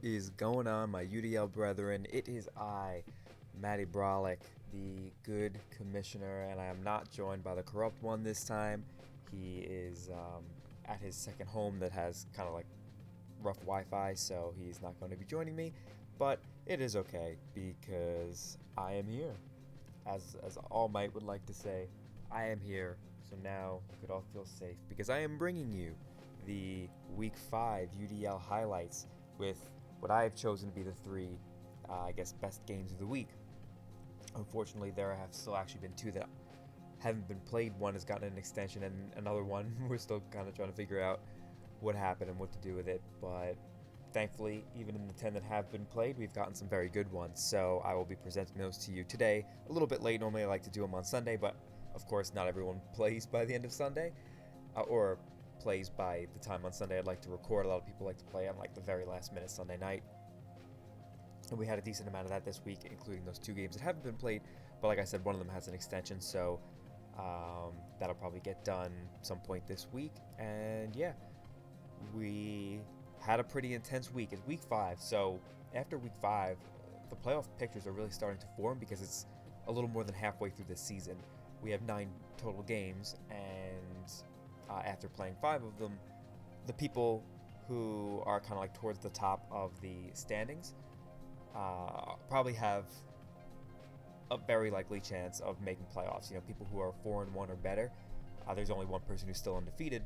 is going on, my UDL brethren? It is I, Matty Brolick, the good commissioner, and I am not joined by the corrupt one this time. He is at his second home that has kind of like rough Wi-Fi, so he's not going to be joining me. But it is okay because I am here. As All Might would like to say, I am here. So now you could all feel safe because I am bringing you the Week 5 UDL highlights with what I have chosen to be the three, best games of the week. Unfortunately, there have still actually been two that haven't been played. One has gotten an extension, and another one we're still kind of trying to figure out what happened and what to do with it. But thankfully, even in the 10 that have been played, we've gotten some very good ones. So I will be presenting those to you today. A little bit late. Normally I like to do them on Sunday, but of course not everyone plays by the end of Sunday, or plays by the time on Sunday I'd like to record. A lot of people like to play on like the very last minute Sunday night. And we had a decent amount of that this week, including those two games that haven't been played. But like I said, one of them has an extension, so that'll probably get done some point this week. And yeah, we had a pretty intense week. It's week 5, so after week 5, the playoff pictures are really starting to form because it's a little more than halfway through this season. We have 9 total games, and after playing 5 of them, the people who are kind of like towards the top of the standings probably have a very likely chance of making playoffs. You know, people who are 4-1 or better. There's only one person who's still undefeated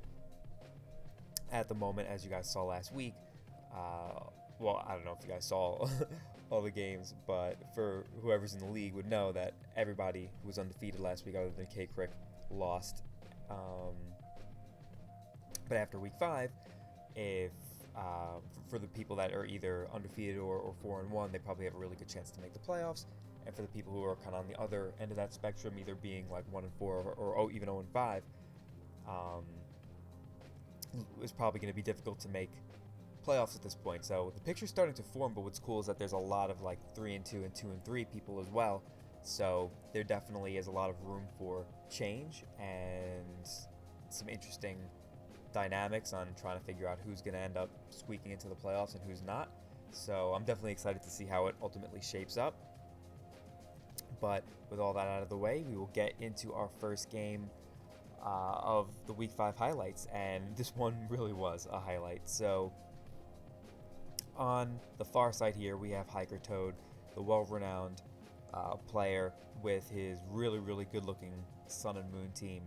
at the moment, as you guys saw last week. Well, I don't know if you guys saw all the games, but for whoever's in the league would know that everybody who was undefeated last week, other than K-Crick, lost. But after week 5, if for the people that are either undefeated or 4-1, they probably have a really good chance to make the playoffs. And for the people who are kind of on the other end of that spectrum, either being like 1-4 or even 0-5, it's probably going to be difficult to make playoffs at this point. So the picture's starting to form, but what's cool is that there's a lot of like 3-2 and 2-3 people as well. So there definitely is a lot of room for change and some interesting dynamics on trying to figure out who's going to end up squeaking into the playoffs and who's not. So I'm definitely excited to see how it ultimately shapes up. But with all that out of the way, we will get into our first game of the Week 5 highlights, and this one really was a highlight. So on the far side here, we have Hiker Toad, the well-renowned player with his really, really good-looking Sun and Moon team.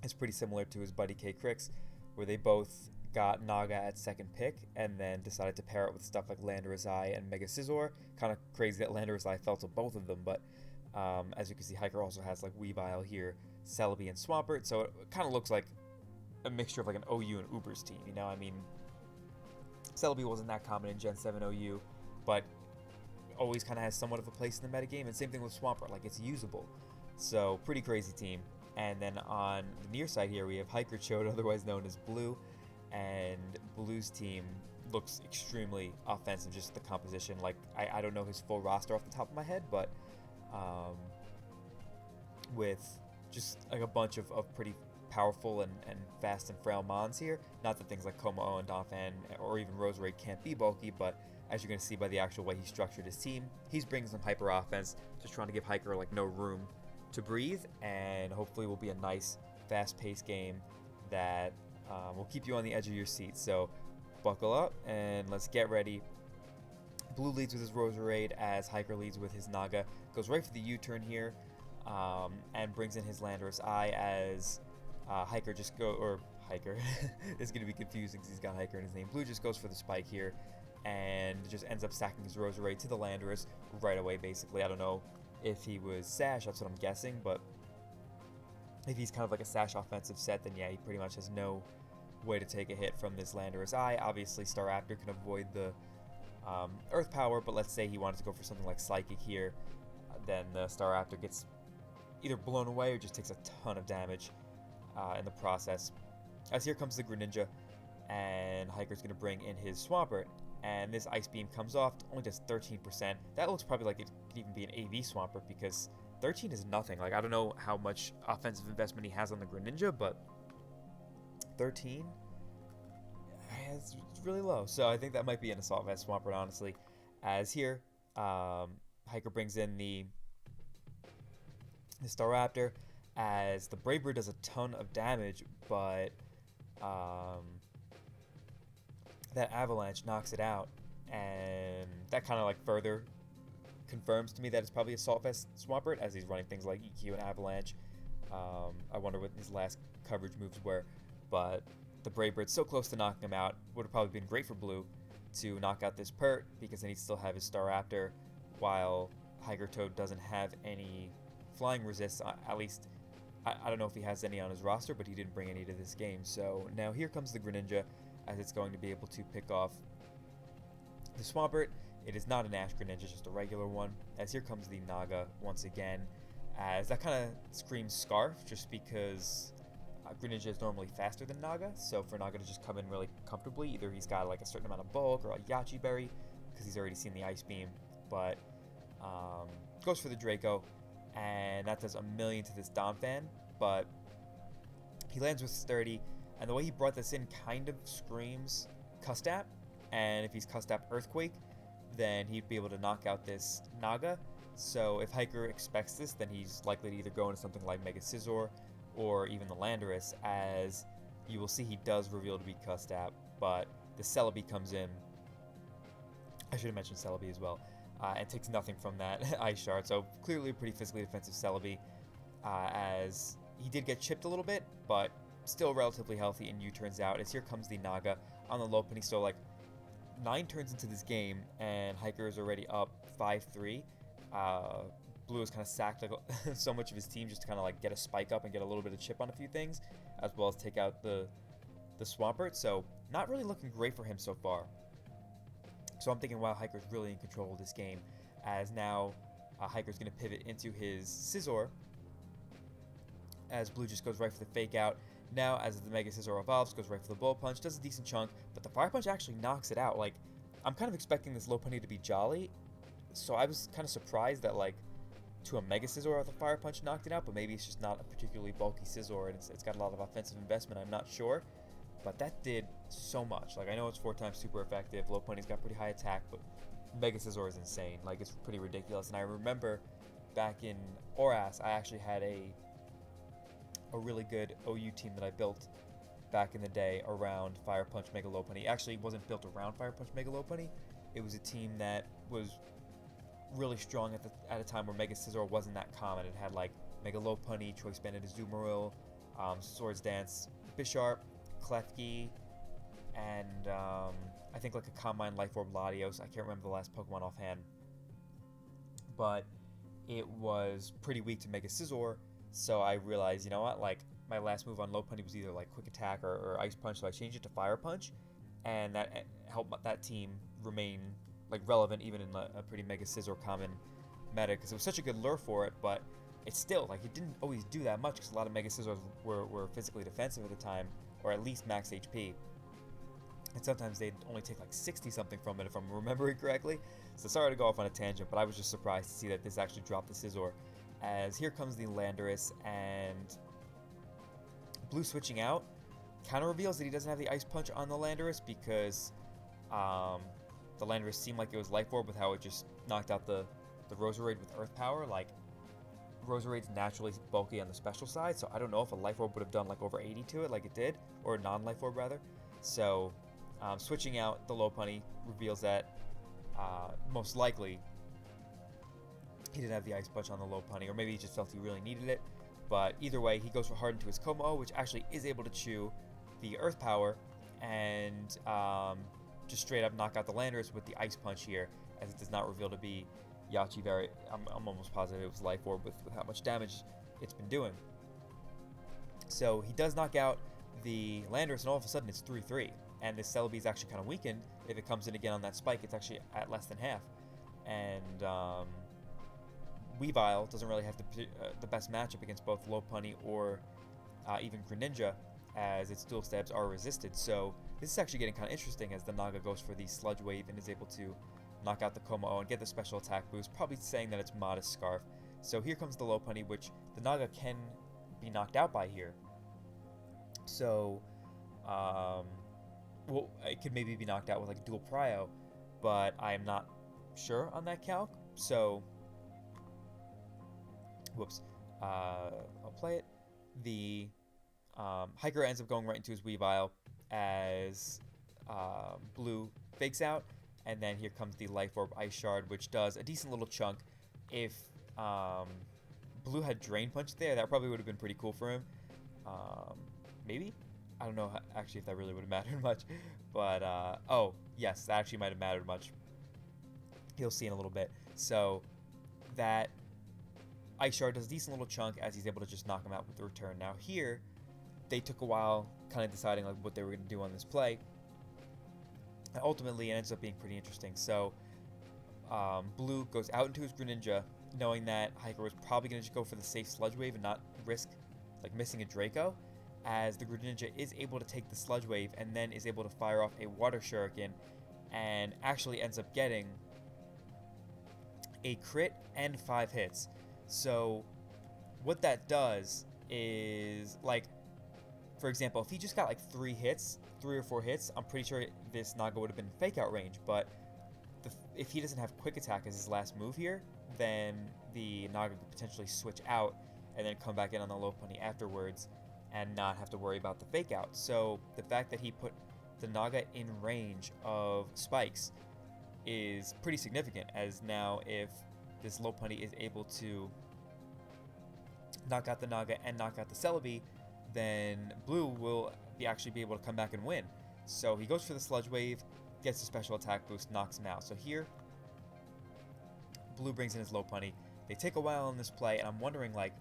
It's pretty similar to his buddy K-Crix, where they both got Naga at second pick and then decided to pair it with stuff like Landorus Eye and Mega Scizor. Kind of crazy that Landorus Eye fell to both of them, but as you can see, Hiker also has like Weavile here, Celebi, and Swampert, so it kind of looks like a mixture of like an OU and Uber's team, you know? I mean, Celebi wasn't that common in Gen 7 OU, but always kind of has somewhat of a place in the metagame, and same thing with Swampert, like it's usable. So, pretty crazy team. And then on the near side here, we have Hiker Chode, otherwise known as Blue, and Blue's team looks extremely offensive, just the composition. Like, I don't know his full roster off the top of my head, but with just like a bunch of pretty powerful and fast and frail mons here. Not that things like Como and Donphan or even Roserade can't be bulky, but as you're going to see by the actual way he structured his team, he's bringing some hyper offense, just trying to give Hiker like no room to breathe, and hopefully will be a nice fast-paced game that will keep you on the edge of your seat. So buckle up and let's get ready. Blue leads with his Roserade as Hiker leads with his Naga. Goes right for the U-turn here, and brings in his Landorus Eye as Hiker just go, or Hiker, it's going to be confusing because he's got Hiker in his name. Blue just goes for the spike here and just ends up stacking his Roserade to the Landorus right away, basically. I don't know if he was Sash, that's what I'm guessing, but if he's kind of like a Sash offensive set, then yeah, he pretty much has no way to take a hit from this Landorus Eye. Obviously, Staraptor can avoid the Earth Power, but let's say he wanted to go for something like Psychic here, then the Staraptor gets either blown away or just takes a ton of damage in the process. As here comes the Greninja, and Hiker's going to bring in his Swampert, and this Ice Beam comes off, only does 13%. That looks probably like it could even be an AV Swampert, because 13 is nothing. Like, I don't know how much offensive investment he has on the Greninja, but 13 it's really low. So I think that might be an Assault Vest Swampert, honestly. As here, Hiker brings in the Staraptor, as the Brave Bird does a ton of damage, but that Avalanche knocks it out, and that kind of like further confirms to me that it's probably Assault Vest Swampert, as he's running things like EQ and Avalanche. I wonder what his last coverage moves were, but the Brave Bird's so close to knocking him out. Would have probably been great for Blue to knock out this Pert, because then he'd still have his Staraptor, while Hiker Toad doesn't have any flying resists. At least, I don't know if he has any on his roster, but he didn't bring any to this game. So now here comes the Greninja, as it's going to be able to pick off the Swampert. It is not an Ash Greninja, just a regular one. As here comes the Naga once again, as that kind of screams Scarf, just because Greninja is normally faster than Naga. So for Naga to just come in really comfortably, either he's got like a certain amount of bulk or a Yachi Berry, because he's already seen the Ice Beam. But goes for the Draco, and that does a million to this Donphan. But he lands with Sturdy, and the way he brought this in kind of screams Custap. And if he's Custap Earthquake, then he'd be able to knock out this Naga. So if Hiker expects this, then he's likely to either go into something like Mega Scizor or even the Landorus, as you will see he does reveal to be Custap, but the Celebi comes in. I should have mentioned Celebi as well, and takes nothing from that Ice Shard. So clearly a pretty physically defensive Celebi, as he did get chipped a little bit, but still relatively healthy, and U-turns out, as here comes the Naga on the Lopunny. So like 9 turns into this game, and Hiker is already up 5-3. Blue has kind of sacked like, so much of his team just to kind of like get a spike up and get a little bit of chip on a few things, as well as take out the Swampert. So not really looking great for him so far. So I'm thinking, wow, Hiker's really in control of this game, as now Hiker's going to pivot into his Scizor, as Blue just goes right for the Fake Out. Now, as the Mega Scizor evolves, goes right for the Bull Punch, does a decent chunk, but the Fire Punch actually knocks it out. Like, I'm kind of expecting this Lopunny to be jolly, so I was kind of surprised that, like, to a Mega Scizor, the Fire Punch knocked it out, but maybe it's just not a particularly bulky Scizor, and it's got a lot of offensive investment, I'm not sure. But that did so much. Like, I know it's 4 times super effective, Lopunny's got pretty high attack, but Mega Scizor is insane. Like, it's pretty ridiculous. And I remember back in Oras, I actually had a really good OU team that I built back in the day around Fire Punch Mega Lopunny. Actually, it wasn't built around Fire Punch Mega Lopunny. It was a team that was really strong at a time where Mega Scizor wasn't that common. It had like Mega Lopunny, Choice Banded Azumarill, Swords Dance Bisharp, Klefki, and I think like a Combine Life Orb Latios. I can't remember the last Pokemon offhand, but it was pretty weak to Mega Scizor. So I realized, you know what, like, my last move on Lopunny was either, like, Quick Attack or Ice Punch, so I changed it to Fire Punch, and that helped that team remain, like, relevant even in a pretty Mega Scizor common meta, because it was such a good lure for it, but it's still, like, it didn't always do that much, because a lot of Mega Scizors were physically defensive at the time, or at least max HP, and sometimes they'd only take, like, 60-something from it, if I'm remembering correctly. So sorry to go off on a tangent, but I was just surprised to see that this actually dropped the Scizor. As here comes the Landorus, and Blue switching out kind of reveals that he doesn't have the Ice Punch on the Landorus, because the Landorus seemed like it was Life Orb with how it just knocked out the Roserade with Earth Power. Like, Roserade's naturally bulky on the special side, so I don't know if a Life Orb would have done like over 80 to it like it did, or a non-Life Orb rather. So switching out the Lopunny reveals that most likely he didn't have the Ice Punch on the Lopunny, or maybe he just felt he really needed it. But either way, he goes for hard into his Como, which actually is able to chew the Earth Power and just straight up knock out the Landorus with the Ice Punch here, as it does not reveal to be Yachi Berry. I'm almost positive it was Life Orb with how much damage it's been doing. So he does knock out the Landorus, and all of a sudden it's 3-3. And this Celebi is actually kind of weakened. If it comes in again on that spike, it's actually at less than half. And Weavile doesn't really have the best matchup against both Lopunny or even Greninja, as its dual stabs are resisted. So this is actually getting kind of interesting, as the Naga goes for the Sludge Wave and is able to knock out the Como and get the special attack boost, probably saying that it's Modest Scarf. So here comes the Lopunny, which the Naga can be knocked out by here. So, well, well, it could maybe be knocked out with like a dual prio, but I am not sure on that calc. So, whoops, I'll play it. The Hiker ends up going right into his Weavile as Blue fakes out, and then here comes the Life Orb Ice Shard, which does a decent little chunk. If Blue had Drain Punch there, that probably would have been pretty cool for him. Maybe? I don't know actually if that really would have mattered much, but oh yes, that actually might have mattered much. He'll see in a little bit. So that Ice Shard does a decent little chunk as he's able to just knock him out with the return. Now here, they took a while kind of deciding like what they were going to do on this play. And ultimately, it ends up being pretty interesting. So Blue goes out into his Greninja, knowing that Hiker was probably going to just go for the safe Sludge Wave and not risk like missing a Draco, as the Greninja is able to take the Sludge Wave and then is able to fire off a Water Shuriken and actually ends up getting a crit and 5 hits. So what that does is, like, for example, if he just got like 3 or 4 hits, I'm pretty sure this Naga would have been in fake out range, but if he doesn't have quick attack as his last move here, then the Naga could potentially switch out and then come back in on the Lopunny afterwards and not have to worry about the fake out. So the fact that he put the Naga in range of spikes is pretty significant, as now if this Lopunny is able to knock out the Naga and knock out the Celebi, then Blue will actually be able to come back and win. So he goes for the Sludge Wave, gets a special attack boost, knocks him out. So here, Blue brings in his Lopunny. They take a while on this play, and I'm wondering, like,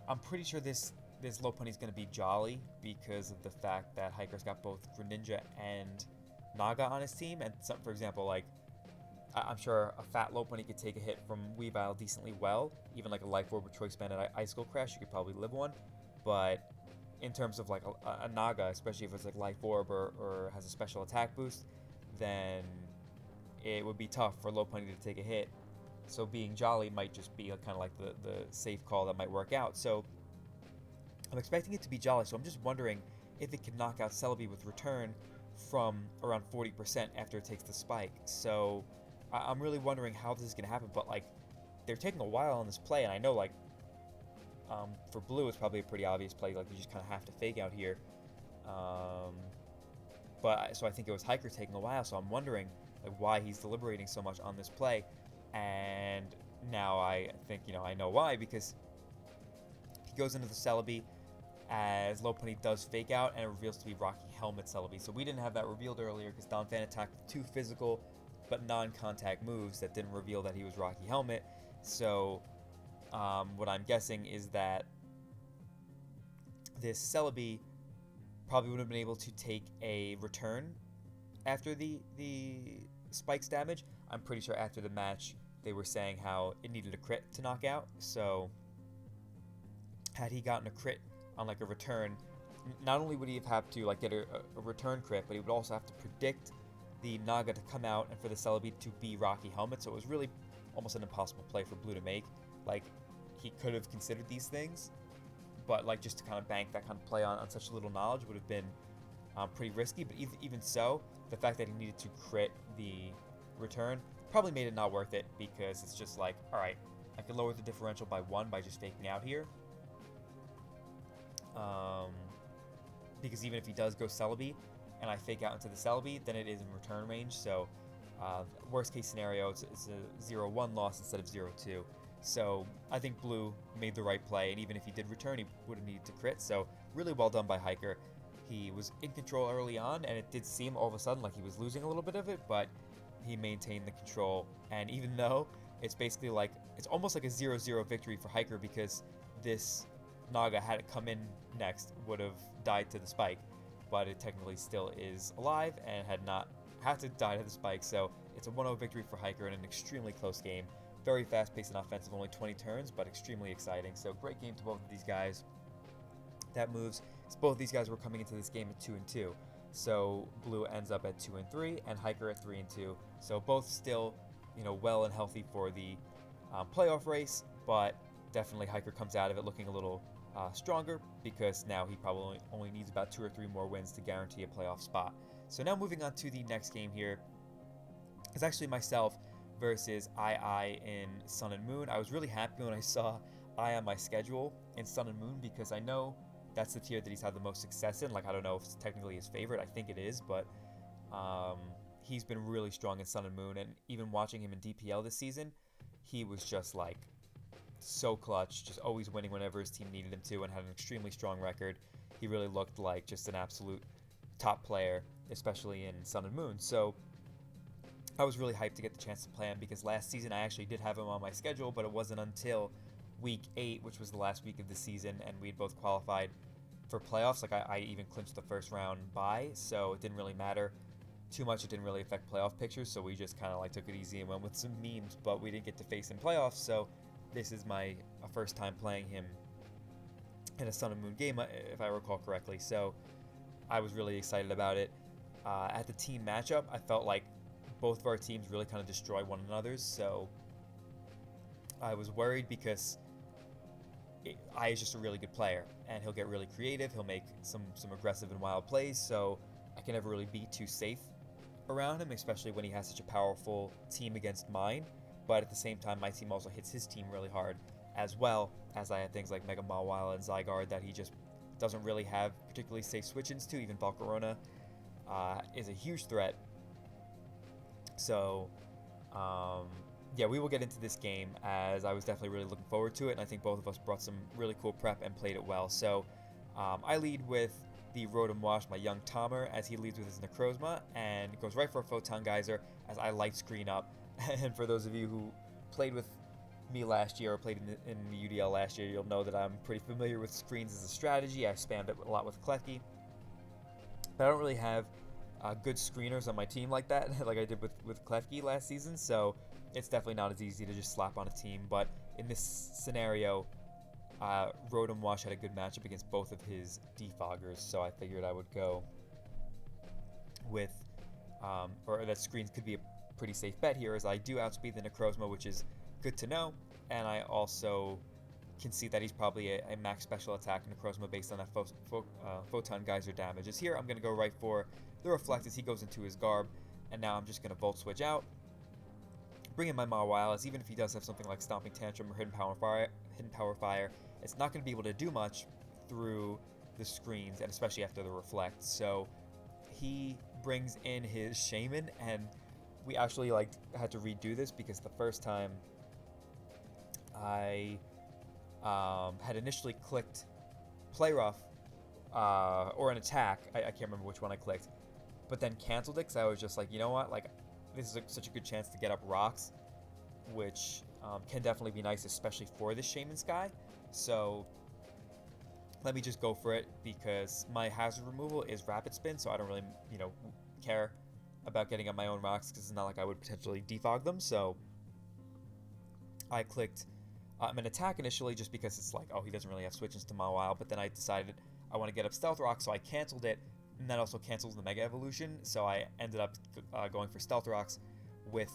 I'm pretty sure this Lopunny is going to be Jolly because of the fact that Hiker's got both Greninja and Naga on his team. And some, for example, like, I'm sure a fat Lopunny could take a hit from Weavile decently well. Even like a Life Orb with Choice Banded Icicle Crash, you could probably live one. But in terms of like a Naga, especially if it's like Life Orb or has a special attack boost, then it would be tough for Lopunny to take a hit. So being Jolly might just be kind of like the safe call that might work out. So I'm expecting it to be Jolly, so I'm just wondering if it can knock out Celebi with return from around 40% after it takes the spike. So I'm really wondering how this is going to happen, but like they're taking a while on this play, and I know like for Blue it's probably a pretty obvious play, like you just kind of have to fake out here. So I think it was Hiker taking a while, so I'm wondering like why he's deliberating so much on this play. And now I think, I know why, because he goes into the Celebi as Lopunny does fake out, and it reveals to be Rocky Helmet Celebi. So we didn't have that revealed earlier because Donphan attacked with 2 physical but non-contact moves that didn't reveal that he was Rocky Helmet. So what I'm guessing is that this Celebi probably would have been able to take a return after the spikes damage. I'm pretty sure after the match they were saying how it needed a crit to knock out. So had he gotten a crit on like a return, not only would he have to like get a return crit, but he would also have to predict the Naga to come out and for the Celebi to be Rocky Helmet. So it was really almost an impossible play for Blue to make. Like, he could have considered these things, but like just to kind of bank that kind of play on such little knowledge would have been pretty risky. But even so, the fact that he needed to crit the return probably made it not worth it, because it's just like, all right, I can lower the differential by 1 by just faking out here. Because even if he does go Celebi and I fake out into the Celebi, then it is in return range. So worst case scenario, it's a 0-1 loss instead of 0-2. So I think Blue made the right play, and even if he did return, he would have needed to crit. So really well done by Hiker. He was in control early on, and it did seem all of a sudden like he was losing a little bit of it, but he maintained the control. And even though it's basically like, it's almost like a 0-0 victory for Hiker, because this Naga, had it come in next, would have died to the spike, but it technically still is alive and had not had to die to the spike. So it's a 1-0 victory for Hiker in an extremely close game. Very fast-paced and offensive, only 20 turns, but extremely exciting. So great game to both of these guys. That moves. So both of these guys were coming into this game at 2-2. So Blue ends up at 2-3, and Hiker at 3-2. So both still, well and healthy for the playoff race, but definitely Hiker comes out of it looking a little stronger, because now he probably only needs about 2 or 3 more wins to guarantee a playoff spot. So now moving on to the next game here. It's actually myself versus II in Sun and Moon. I was really happy when I saw I on my schedule in Sun and Moon because I know that's the tier that he's had the most success in. Like, I don't know if it's technically his favorite. I think it is, but he's been really strong in Sun and Moon. And even watching him in DPL this season, he was just like so clutch, just always winning whenever his team needed him to, and had an extremely strong record. He really looked like just an absolute top player, especially in Sun and Moon. So I was really hyped to get the chance to play him because last season I actually did have him on my schedule, but it wasn't until week 8, which was the last week of the season, and we'd both qualified for playoffs. Like, I even clinched the first round bye, so it didn't really matter too much. It didn't really affect playoff pictures, so we just kind of like took it easy and went with some memes, but we didn't get to face in playoffs. So this is my first time playing him in a Sun and Moon game, if I recall correctly. So I was really excited about it. At the team matchup, I felt like both of our teams really kind of destroy one another's, so I was worried because I is just a really good player, and he'll get really creative. He'll make some aggressive and wild plays, so I can never really be too safe around him, especially when he has such a powerful team against mine. But at the same time, my team also hits his team really hard, as well as I had things like Mega Mawile and Zygarde that he just doesn't really have particularly safe switch-ins to. Even Volcarona is a huge threat. So, yeah, we will get into this game, as I was definitely really looking forward to it, and I think both of us brought some really cool prep and played it well. So, I lead with the Rotom Wash, my young Tomer, as he leads with his Necrozma, and goes right for a Photon Geyser as I light screen up. And for those of you who played with me last year or played in the UDL last year, you'll know that I'm pretty familiar with screens as a strategy. I spammed it a lot with Klefki, but I don't really have good screeners on my team like that, like I did with Klefki last season, so it's definitely not as easy to just slap on a team. But in this scenario, Rotom Wash had a good matchup against both of his defoggers, so I figured I would go with, or that screens could be a pretty safe bet here, as I do outspeed the Necrozma, which is good to know, and I also can see that he's probably a max special attack Necrozma based on that Photon Geyser damage. As here, I'm going to go right for the Reflect as he goes into his Garb, and now I'm just going to Volt Switch out, bring in my Mawile, as even if he does have something like Stomping Tantrum or Hidden Power Fire, it's not going to be able to do much through the screens, and especially after the Reflect. So he brings in his Shaman, and we actually had to redo this because the first time I had initially clicked Play Rough or an attack. I can't remember which one I clicked, but then canceled it because I was just like, you know what, like, this is such a good chance to get up rocks, which can definitely be nice, especially for this Shaman Sky. So let me just go for it, because my hazard removal is Rapid Spin, so I don't really, care about getting up my own rocks, because it's not like I would potentially defog them. So I clicked an attack initially just because it's like, oh, he doesn't really have switches to Mawile, but then I decided I want to get up Stealth Rock, so I canceled it, and that also cancels the Mega Evolution, so I ended up going for Stealth Rocks with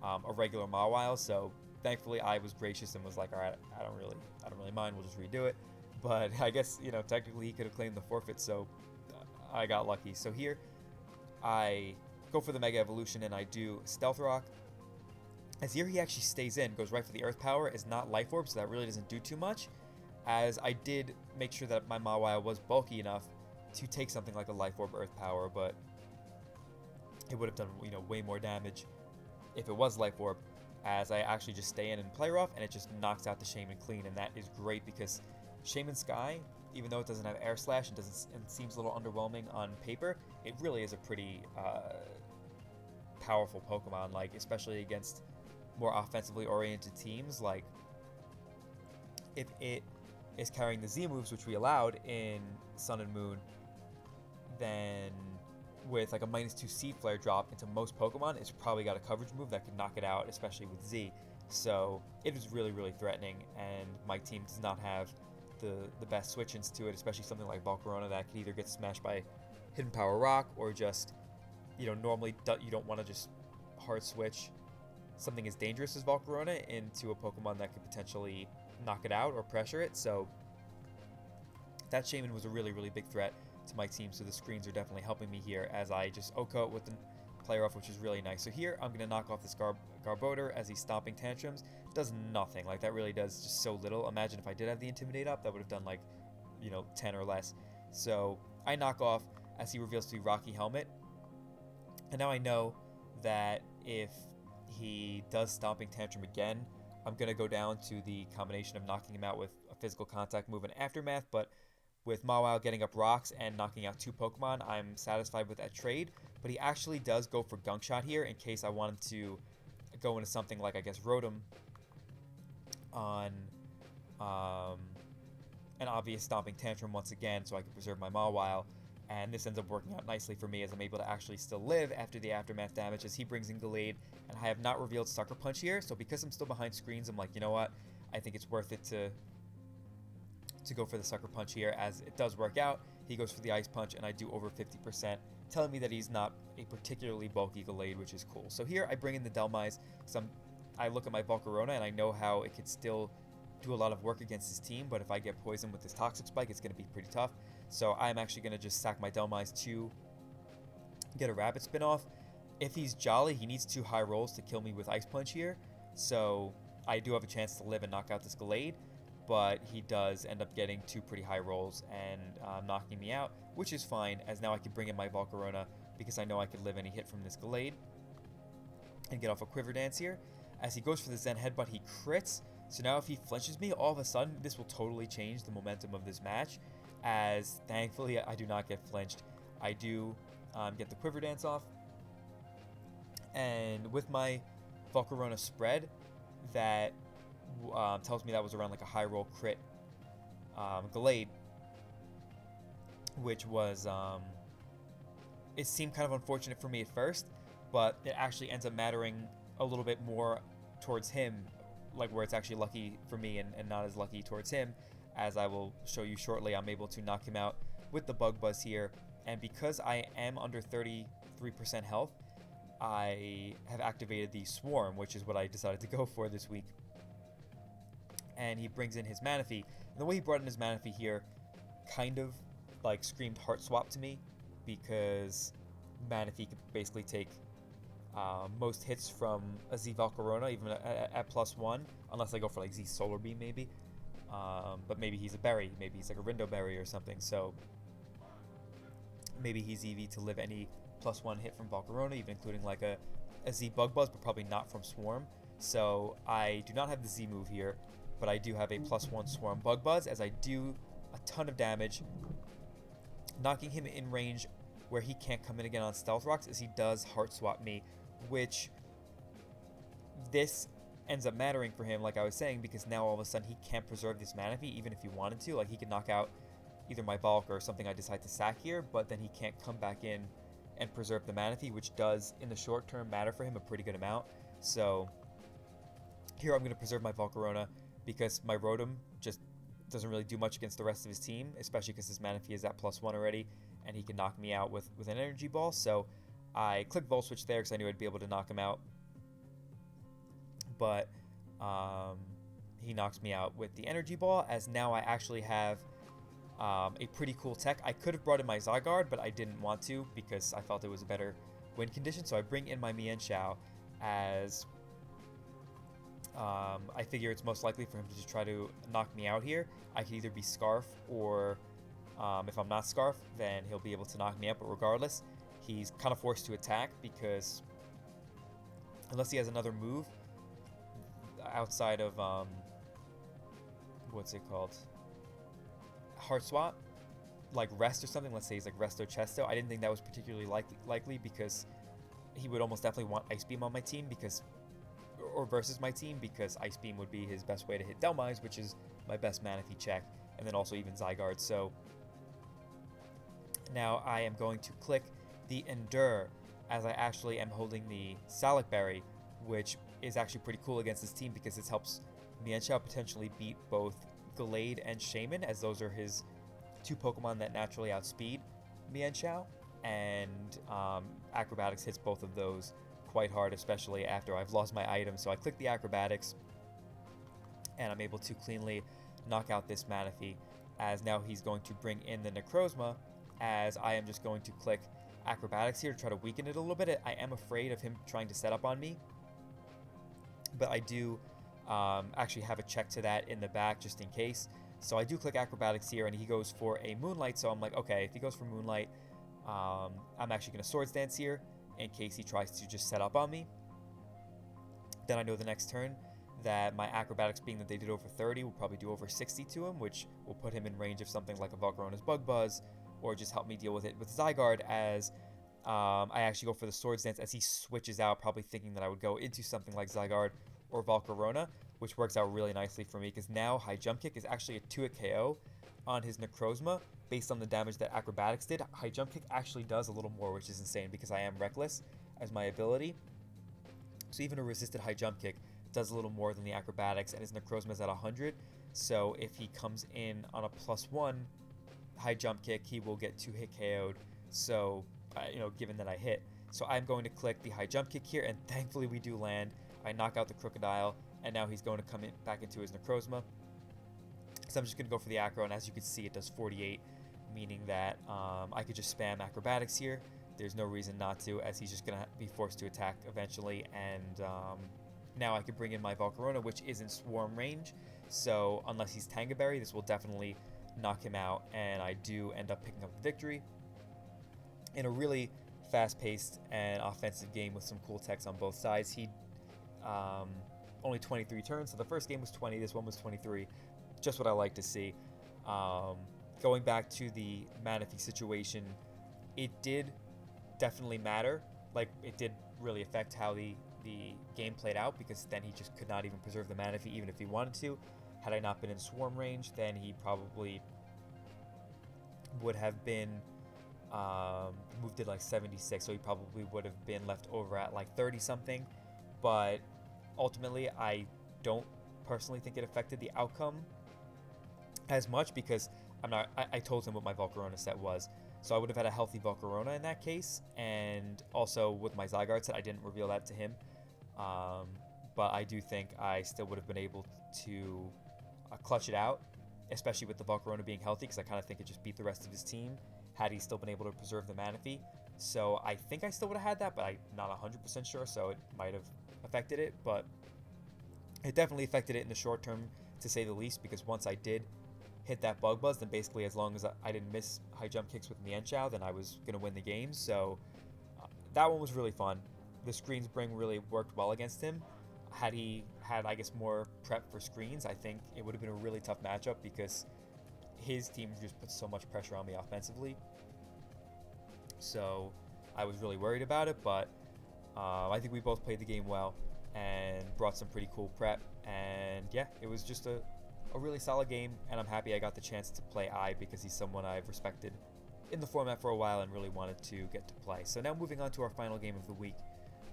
a regular Mawile. So thankfully I was gracious and was like, all right, I don't really mind, we'll just redo it. But I guess, technically he could have claimed the forfeit, so I got lucky. So here I go for the Mega Evolution and I do Stealth Rock. As here he actually stays in, goes right for the Earth Power, is not Life Orb, so that really doesn't do too much, as I did make sure that my Mawile was bulky enough to take something like a Life Orb Earth Power, but it would have done, way more damage if it was Life Orb, as I actually just stay in and Play Rough, and it just knocks out the Shaman clean, and that is great because Shaman Sky, even though it doesn't have Air Slash and seems a little underwhelming on paper, it really is a pretty powerful Pokemon, like, especially against more offensively oriented teams. Like, if it is carrying the Z moves, which we allowed in Sun and Moon, then with like a -2 Seed Flare drop into most Pokemon, it's probably got a coverage move that could knock it out, especially with Z. So it is really, really threatening, and my team does not have the best switch-ins to it, especially something like Volcarona that could either get smashed by Hidden Power Rock, or just, normally you don't want to just hard switch something as dangerous as Volcarona into a Pokemon that could potentially knock it out or pressure it. So that Shaman was a really, really big threat. to my team, so the screens are definitely helping me here as I just OHKO with the player off, which is really nice. So here I'm going to knock off this Garbodor as he's stomping tantrums. Does nothing. Like, that really does just so little. Imagine if I did have the Intimidate up, that would have done like, 10 or less. So I knock off as he reveals to be Rocky Helmet. And now I know that if he does Stomping Tantrum again, I'm going to go down to the combination of knocking him out with a physical contact move and Aftermath, but with Mawile getting up rocks and knocking out 2 Pokemon, I'm satisfied with that trade. But he actually does go for Gunk Shot here in case I wanted to go into something like, I guess, Rotom on an obvious Stomping Tantrum once again so I can preserve my Mawile. And this ends up working out nicely for me as I'm able to actually still live after the Aftermath damage as he brings in Gallade. And I have not revealed Sucker Punch here, so because I'm still behind screens, I'm like, you know what? I think it's worth it to go for the Sucker Punch here as it does work out. He goes for the Ice Punch and I do over 50%, telling me that he's not a particularly bulky Gallade, which is cool. So here I bring in the Delmise because I look at my Volcarona and I know how it could still do a lot of work against his team, but if I get poisoned with this Toxic Spike, it's going to be pretty tough. So I'm actually going to just sack my Delmise to get a Rabbit Spin off. If he's Jolly, he needs 2 high rolls to kill me with Ice Punch here, so I do have a chance to live and knock out this Gallade, but he does end up getting 2 pretty high rolls and knocking me out, which is fine, as now I can bring in my Volcarona because I know I could live any hit from this Gallade and get off a Quiver Dance here. As he goes for the Zen Headbutt, he crits, so now if he flinches me, all of a sudden, this will totally change the momentum of this match, as thankfully I do not get flinched. I do get the Quiver Dance off, and with my Volcarona spread, that tells me that was around like a high roll crit Gallade, which was, it seemed kind of unfortunate for me at first, but it actually ends up mattering a little bit more towards him, like where it's actually lucky for me and not as lucky towards him, as I will show you shortly. I'm able to knock him out with the Bug Buzz here, and because I am under 33% health, I have activated the Swarm, which is what I decided to go for this week. And he brings in his Manaphy. And the way he brought in his Manaphy here kind of like screamed Heart Swap to me, because Manaphy could basically take most hits from a Z Volcarona, even at +1, unless I go for like Z Solar Beam maybe. But maybe he's a berry, maybe he's like a Rindo Berry or something, so maybe he's EV to live any +1 hit from Volcarona, even including like a Z Bug Buzz, but probably not from Swarm. So I do not have the Z move here, but I do have a +1 Swarm Bug Buzz, as I do a ton of damage, knocking him in range where he can't come in again on Stealth Rocks, as he does Heart Swap me, which this ends up mattering for him, like I was saying, because now all of a sudden he can't preserve this Manaphy even if he wanted to. Like, he could knock out either my Bulk or something I decide to sack here, but then he can't come back in and preserve the Manaphy, which does, in the short term, matter for him a pretty good amount. So here I'm going to preserve my Volcarona, because my Rotom just doesn't really do much against the rest of his team, especially because his Manaphy is at +1 already, and he can knock me out with an Energy Ball. So I click Volt Switch there because I knew I'd be able to knock him out, but he knocks me out with the Energy Ball, as now I actually have a pretty cool tech. I could have brought in my Zygarde, but I didn't want to because I felt it was a better win condition, so I bring in my Mienshao, as I figure it's most likely for him to just try to knock me out here. I could either be Scarf, or if I'm not Scarf, then he'll be able to knock me out, but regardless, he's kind of forced to attack, because unless he has another move outside of, what's it called? Heart Swap, like Rest or something, let's say he's like Resto Chesto, I didn't think that was particularly likely, because he would almost definitely want Ice Beam on my team, because, or versus my team, because Ice Beam would be his best way to hit Delmise, which is my best Manaphy check, and then also even Zygarde. So now I am going to click the Endure, as I actually am holding the Salac Berry, which is actually pretty cool against this team, because this helps Mienshao potentially beat both Gallade and Shaman, as those are his 2 Pokemon that naturally outspeed Mienshao, and Acrobatics hits both of those quite hard, especially after I've lost my item. So I click the Acrobatics, and I'm able to cleanly knock out this Manaphy, as now he's going to bring in the Necrozma, as I am just going to click Acrobatics here to try to weaken it a little bit. I am afraid of him trying to set up on me, but I do actually have a check to that in the back just in case. So I do click Acrobatics here, and he goes for a Moonlight, so I'm like, okay, if he goes for Moonlight, I'm actually going to Swords Dance here in case he tries to just set up on me. Then I know the next turn that my Acrobatics, being that they did over 30, will probably do over 60 to him, which will put him in range of something like a Volcarona's Bug Buzz, or just help me deal with it with Zygarde, as I actually go for the Swords Dance as he switches out, probably thinking that I would go into something like Zygarde or Volcarona, which works out really nicely for me because now High Jump Kick is actually a 2-hit KO on his Necrozma based on the damage that Acrobatics did. High Jump Kick actually does a little more, which is insane because I am Reckless as my ability. So even a resisted High Jump Kick does a little more than the Acrobatics, and his Necrozma is at 100. So if he comes in on a +1 High Jump Kick, he will get 2-hit KO'd. So, given that I hit. So I'm going to click the High Jump Kick here, and thankfully we do land. I knock out the Crocodile, and now he's going to come in back into his Necrozma. So I'm just going to go for the Acro, and as you can see, it does 48, meaning that I could just spam Acrobatics here. There's no reason not to, as he's just going to be forced to attack eventually, and now I could bring in my Volcarona, which is in Swarm range, so unless he's Tanga Berry, this will definitely knock him out, and I do end up picking up the victory in a really fast-paced and offensive game with some cool techs on both sides. He only 23 turns, so the first game was 20, this one was 23, just what I like to see. Going back to the Manaphy situation, it did definitely matter. Like, it did really affect how the game played out, because then he just could not even preserve the Manaphy even if he wanted to. Had I not been in Swarm range, then he probably would have been moved to like 76, so he probably would have been left over at like 30 something. But ultimately, I don't personally think it affected the outcome as much, because I told him what my Volcarona set was, so I would have had a healthy Volcarona in that case, and also with my Zygarde set, I didn't reveal that to him, but I do think I still would have been able to clutch it out, especially with the Volcarona being healthy, because I kind of think it just beat the rest of his team had he still been able to preserve the Manaphy. So I think I still would have had that, but I'm not 100% sure, so it might have affected it, but it definitely affected it in the short term, to say the least, because once I did hit that Bug Buzz, then basically as long as I didn't miss High Jump Kicks with Mienshao, then I was going to win the game. So that one was really fun. The Screen Spring really worked well against him. Had he had, I guess, more prep for screens, I think it would have been a really tough matchup, because his team just put so much pressure on me offensively. So I was really worried about it, but I think we both played the game well and brought some pretty cool prep. And yeah, it was just a really solid game, and I'm happy I got the chance to play I, because he's someone I've respected in the format for a while and really wanted to get to play. So now moving on to our final game of the week,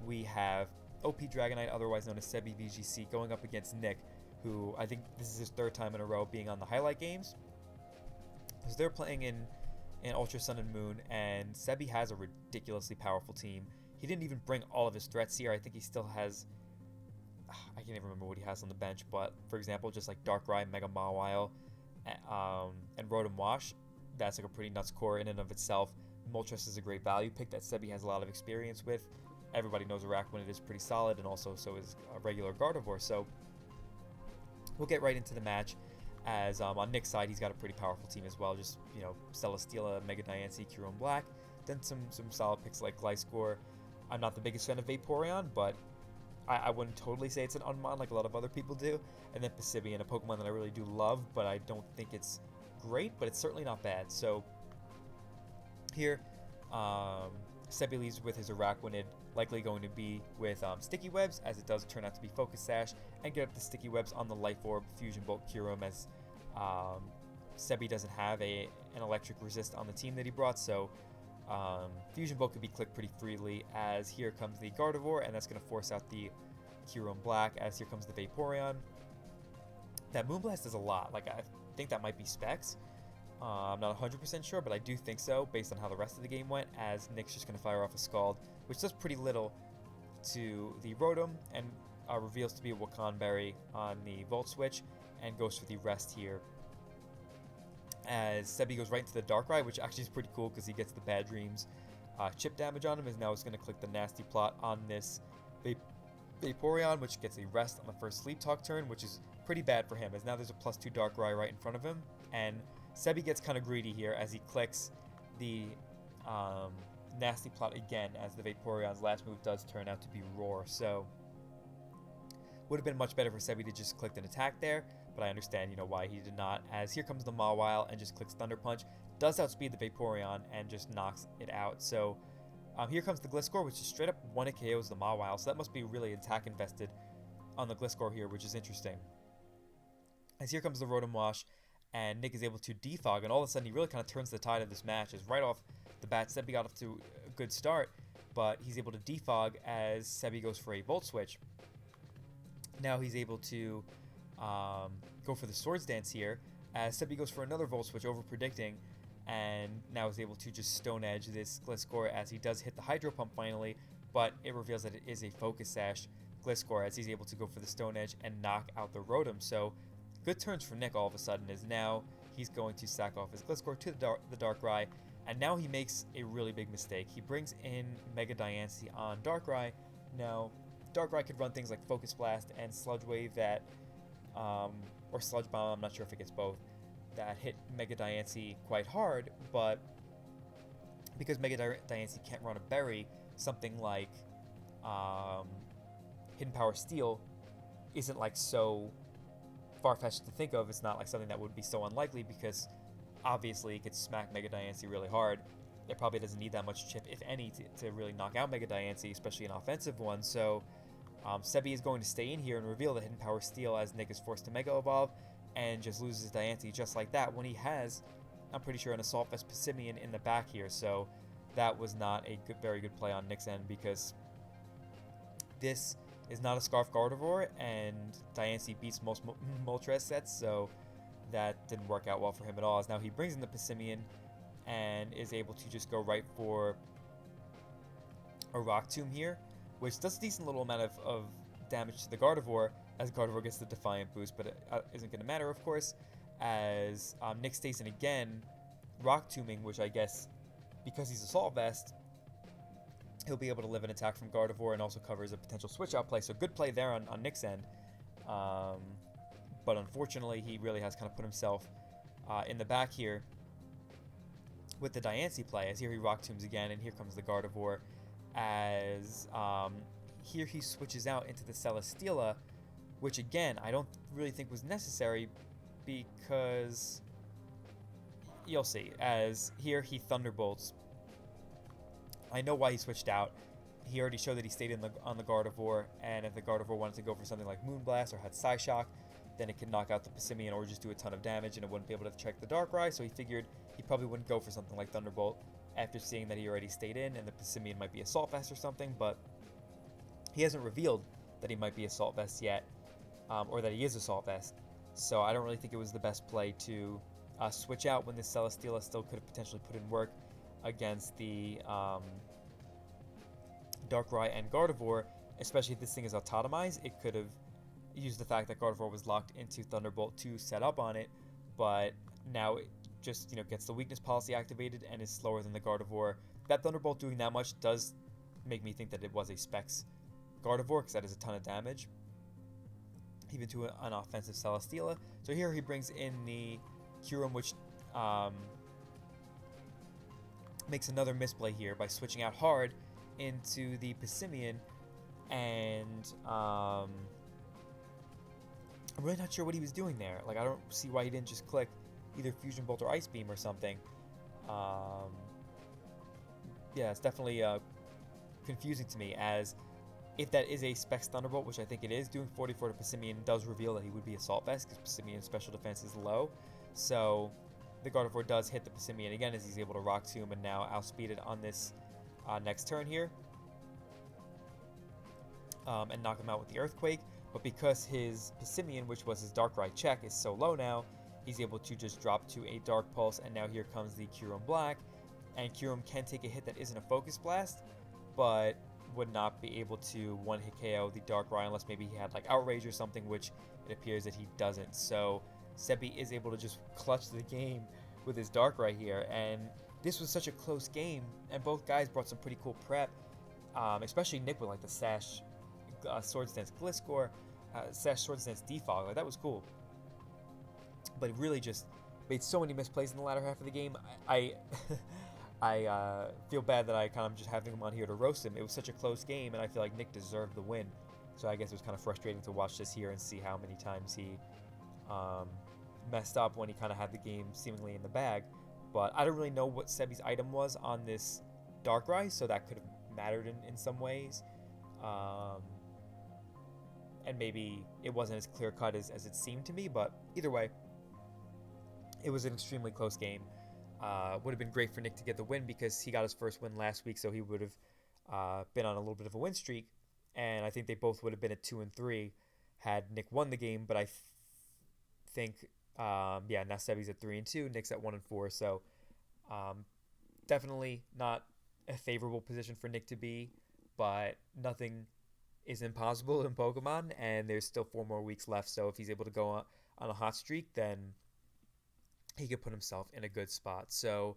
we have OP Dragonite, otherwise known as Sebi VGC, going up against Nick, who I think this is his third time in a row being on the Highlight Games. So they're playing in Ultra Sun and Moon, and Sebi has a ridiculously powerful team. He didn't even bring all of his threats here. I think he still has, I can't even remember what he has on the bench, but for example, just like Darkrai, Mega Mawile, and Rotom Wash, that's like a pretty nuts core in and of itself. Moltres is a great value pick that Sebi has a lot of experience with. Everybody knows Araquanid is pretty solid, and also so is a regular Gardevoir. So we'll get right into the match, as on Nick's side, he's got a pretty powerful team as well. Just, Celesteela, Mega Diancie, Kyurem Black, then some solid picks like Gliscor. I'm not the biggest fan of Vaporeon, but I wouldn't totally say it's an unmon like a lot of other people do. And then Pisibian, a Pokemon that I really do love, but I don't think it's great, but it's certainly not bad. So here, Sebi leads with his Araquanid, likely going to be with Sticky Webs, as it does turn out to be Focus Sash, and get up the Sticky Webs on the Life Orb, Fusion Bolt, Kyurem, as Sebi doesn't have an electric resist on the team that he brought, so Fusion Bolt could be clicked pretty freely, as here comes the Gardevoir, and that's going to force out the Kyurem Black, as here comes the Vaporeon. That Moonblast does a lot. Like, I think that might be Specs. I'm not 100% sure, but I do think so, based on how the rest of the game went, as Nick's just going to fire off a Scald, which does pretty little to the Rotom, and reveals to be a Wakan Berry on the Volt Switch, and goes for the rest here. as Sebi goes right into the Darkrai, which actually is pretty cool because he gets the Bad Dreams chip damage on him. Is now it's going to click the Nasty Plot on this Vaporeon, which gets a rest on the first Sleep Talk turn, which is pretty bad for him, as now there's a +2 Darkrai right in front of him, and Sebi gets kind of greedy here as he clicks the Nasty Plot again, as the Vaporeon's last move does turn out to be Roar. So would have been much better for Sebi to just click an attack there, but I understand, why he did not, as here comes the Mawile and just clicks Thunder Punch, does outspeed the Vaporeon and just knocks it out. So here comes the Gliscor, which is straight up 1-hit KOs the Mawile, so that must be really attack invested on the Gliscor here, which is interesting. As here comes the Rotom Wash, and Nick is able to defog, and all of a sudden he really kind of turns the tide of this match, as right off the bat, Sebi got off to a good start, but he's able to defog as Sebi goes for a Volt Switch. Now he's able to go for the Swords Dance here, as Sebi goes for another Volt Switch, over predicting, and now is able to just Stone Edge this Gliscor as he does hit the Hydro Pump finally, but it reveals that it is a Focus Sash Gliscor, as he's able to go for the Stone Edge and knock out the Rotom. So good turns for Nick all of a sudden, as now he's going to sack off his Gliscor to the Darkrai, and now he makes a really big mistake. He brings in Mega Diancie on Darkrai. Now, Darkrai could run things like Focus Blast and Sludge Wave that, or Sludge Bomb, I'm not sure if it gets both, that hit Mega Diancie quite hard, but because Mega Diancie can't run a berry, something like Hidden Power Steel isn't like so far-fetched to think of. It's not like something that would be so unlikely, because obviously it could smack Mega Diancie really hard. It probably doesn't need that much chip, if any, to really knock out Mega Diancie, especially an offensive one. So Sebi is going to stay in here and reveal the Hidden Power Steel, as Nick is forced to Mega Evolve and just loses Diancie just like that, when he has, I'm pretty sure, an Assault Vest Passimian in the back here. So that was not a very good play on Nick's end, because this is not a Scarf Gardevoir, and Diancie beats most Moltres sets, so that didn't work out well for him at all, as now he brings in the Passimian and is able to just go right for a Rock Tomb here, which does a decent little amount of damage to the Gardevoir, as Gardevoir gets the Defiant boost, but it isn't going to matter, of course, as Nick stays in again, Rock Tombing, which I guess, because he's Assault Vest, he'll be able to live an attack from Gardevoir and also covers a potential switch-out play, so good play there on Nick's end. But unfortunately, he really has kind of put himself in the back here with the Diancie play, as here he Rock Tombs again, and here comes the Gardevoir, as here he switches out into the Celesteela, which again, I don't really think was necessary, because you'll see, as here he Thunderbolts. I know why he switched out. He already showed that he stayed on the Gardevoir, and if the Gardevoir wanted to go for something like Moonblast or had Psyshock, then it could knock out the Passimian or just do a ton of damage, and it wouldn't be able to check the Darkrai, so he figured he probably wouldn't go for something like Thunderbolt after seeing that he already stayed in, and the Passimian might be Assault Vest or something, but he hasn't revealed that he might be Assault Vest yet, or that he is Assault Vest, so I don't really think it was the best play to switch out when the Celesteela still could have potentially put in work against the Darkrai and Gardevoir, especially if this thing is autotomized. It could have used the fact that Gardevoir was locked into Thunderbolt to set up on it, but now it just gets the weakness policy activated and is slower than the Gardevoir. That Thunderbolt doing that much does make me think that it was a Specs Gardevoir, because that is a ton of damage, even to an offensive Celesteela. So here he brings in the Kyurem, which makes another misplay here by switching out hard into the Passimian, and I'm really not sure what he was doing there. Like, I don't see why he didn't just click either Fusion Bolt or Ice Beam or something. Yeah, it's definitely confusing to me, as if that is a Specs Thunderbolt, which I think it is, doing 44 to Passimian does reveal that he would be Assault Vest, because Passimian's special defense is low. So the Gardevoir does hit the Passimian again, as he's able to Rock Tomb and now outspeed it on this next turn here, and knock him out with the Earthquake. But because his Passimian, which was his Darkrai check, is so low now, he's able to just drop to a Dark Pulse, and now here comes the Kyurem Black, and Kyurem can take a hit that isn't a Focus Blast, but would not be able to one-hit KO the Darkrai unless maybe he had like Outrage or something, which it appears that he doesn't. So Sebi is able to just clutch the game with his dark right here, and this was such a close game, and both guys brought some pretty cool prep, especially Nick with like the Sash Sword Stance Gliscor, Sash Sword Stance Defog, like that was cool. But he really just made so many misplays in the latter half of the game. I feel bad that I kind of just having him on here to roast him. It was such a close game, and I feel like Nick deserved the win. So I guess it was kind of frustrating to watch this here and see how many times he messed up when he kind of had the game seemingly in the bag. But I don't really know what Sebi's item was on this Darkrai, so that could have mattered in some ways. And maybe it wasn't as clear-cut as it seemed to me, but either way, it was an extremely close game. Would have been great for Nick to get the win because he got his first win last week, so he would have been on a little bit of a win streak, and I think they both would have been at 2-3 had Nick won the game. But I think, now Sebi's at 3-2, Nick's at 1-4, so definitely not a favorable position for Nick to be, but nothing is impossible in Pokemon, and there's still 4 more weeks left. So if he's able to go on a hot streak, then he could put himself in a good spot. So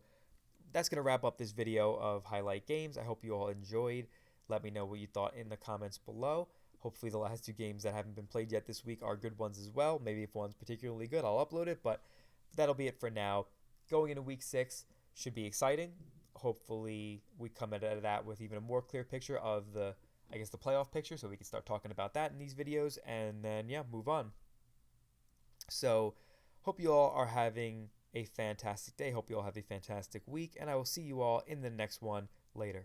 that's going to wrap up this video of Highlight Games. I hope you all enjoyed. Let me know what you thought in the comments below. Hopefully the last 2 games that haven't been played yet this week are good ones as well. Maybe if one's particularly good, I'll upload it, but that'll be it for now. Going into week 6 should be exciting. Hopefully we come out of that with even a more clear picture of the playoff picture, so we can start talking about that in these videos, and then move on. So hope you all are having a fantastic day. Hope you all have a fantastic week, and I will see you all in the next one later.